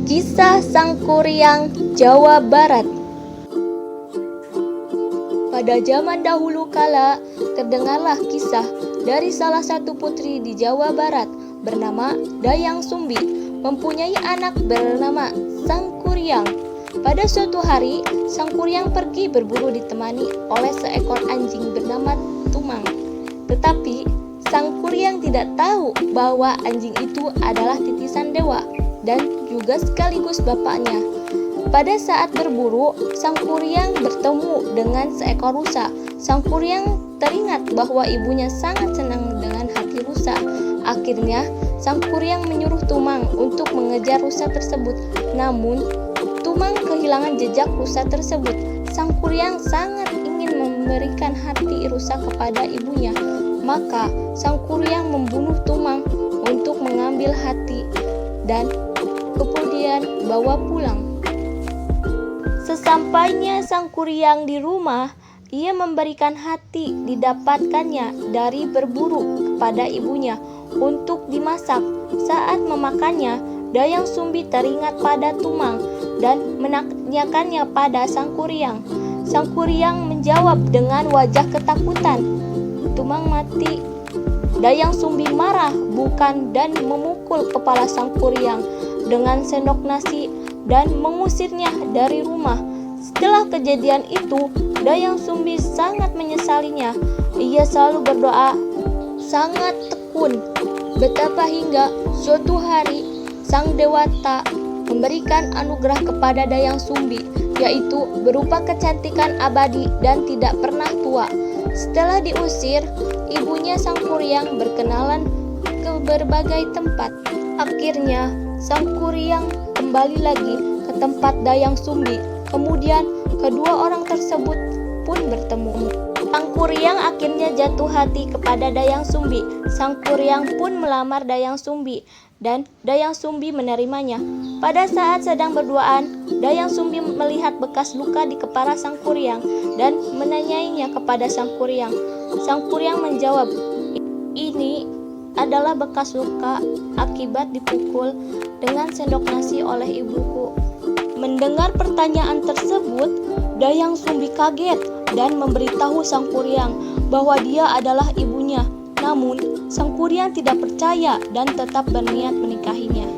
Kisah Sang Kuryang, Jawa Barat. Pada zaman dahulu kala, terdengarlah kisah dari salah satu putri di Jawa Barat bernama Dayang Sumbi, mempunyai anak bernama Sang Kuryang. Pada suatu hari, Sang Kuryang pergi berburu ditemani oleh seekor anjing bernama Tumang. Tetapi Sang Kuryang tidak tahu bahwa anjing itu adalah titisan dewa dan juga sekaligus bapaknya. Pada saat berburu, Sang Kuryang bertemu dengan seekor rusa. Sang Kuryang teringat bahwa ibunya sangat senang dengan hati rusa. Akhirnya, Sang Kuryang menyuruh Tumang untuk mengejar rusa tersebut. Namun, Tumang kehilangan jejak rusa tersebut. Sang Kuryang sangat ingin memberikan hati rusa kepada ibunya. Maka, Sang Kuryang membunuh Tumang untuk mengambil hati dan kemudian bawa pulang. Sesampainya Sang Kuryang di rumah, ia memberikan hati didapatkannya dari berburu kepada ibunya untuk dimasak. Saat memakannya, Dayang Sumbi teringat pada Tumang dan menanyakannya pada Sang Kuryang. Sang Kuryang menjawab dengan wajah ketakutan, "Tumang mati." Dayang Sumbi marah bukan dan memukul kepala Sang Kuryang dengan sendok nasi dan mengusirnya dari rumah. Setelah kejadian itu, Dayang Sumbi sangat menyesalinya. Ia selalu berdoa sangat tekun. Betapa hingga suatu hari Sang Dewata memberikan anugerah kepada Dayang Sumbi, yaitu berupa kecantikan abadi dan tidak pernah tua. Setelah diusir, ibunya Sang Kuryang berkenalan ke berbagai tempat. Akhirnya, Sang Kuryang kembali lagi ke tempat Dayang Sumbi. Kemudian, kedua orang tersebut pun bertemu. Sang Kuryang akhirnya jatuh hati kepada Dayang Sumbi. Sang Kuryang pun melamar Dayang Sumbi dan Dayang Sumbi menerimanya. Pada saat sedang berduaan, Dayang Sumbi melihat bekas luka di kepala Sang Kuryang dan menanyainya kepada Sang Kuryang. Sang Kuryang menjawab, "Ini adalah bekas luka akibat dipukul dengan sendok nasi oleh ibuku." Mendengar pertanyaan tersebut, Dayang Sumbi kaget dan memberitahu Sang Kuryang bahwa dia adalah ibunya. Namun, Sang Kuryang tidak percaya dan tetap berniat menikahinya.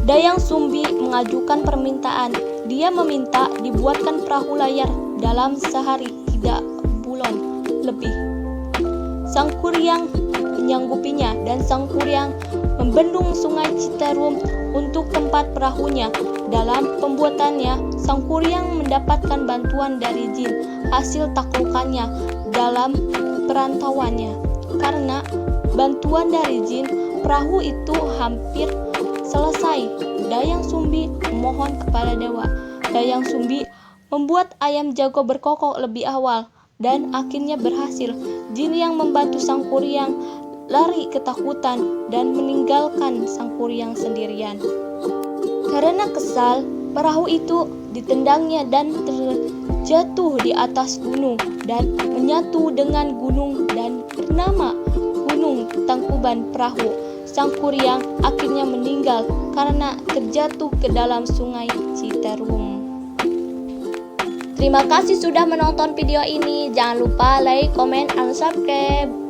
Dayang Sumbi mengajukan permintaan. Dia meminta dibuatkan perahu layar dalam sehari 3 bulan lebih. Sang Kuryang menyanggupinya dan Sang Kuryang membendung sungai Citarum untuk tempat perahunya. Dalam pembuatannya, Sang Kuryang mendapatkan bantuan dari jin hasil taklukannya dalam perantauannya. Karena bantuan dari jin, perahu itu hampir selesai. Dayang Sumbi memohon kepada dewa. Dayang Sumbi membuat ayam jago berkokok lebih awal dan akhirnya berhasil. Jin yang membantu Sang Kuryang lari ketakutan dan meninggalkan Sang Kuryang sendirian. Karena kesal, perahu itu ditendangnya dan terjatuh di atas gunung dan menyatu dengan gunung dan bernama Gunung Tangkuban Perahu. Sang Kuryang akhirnya meninggal karena terjatuh ke dalam sungai Citarum. Terima kasih sudah menonton video ini. Jangan lupa like, comment, and subscribe.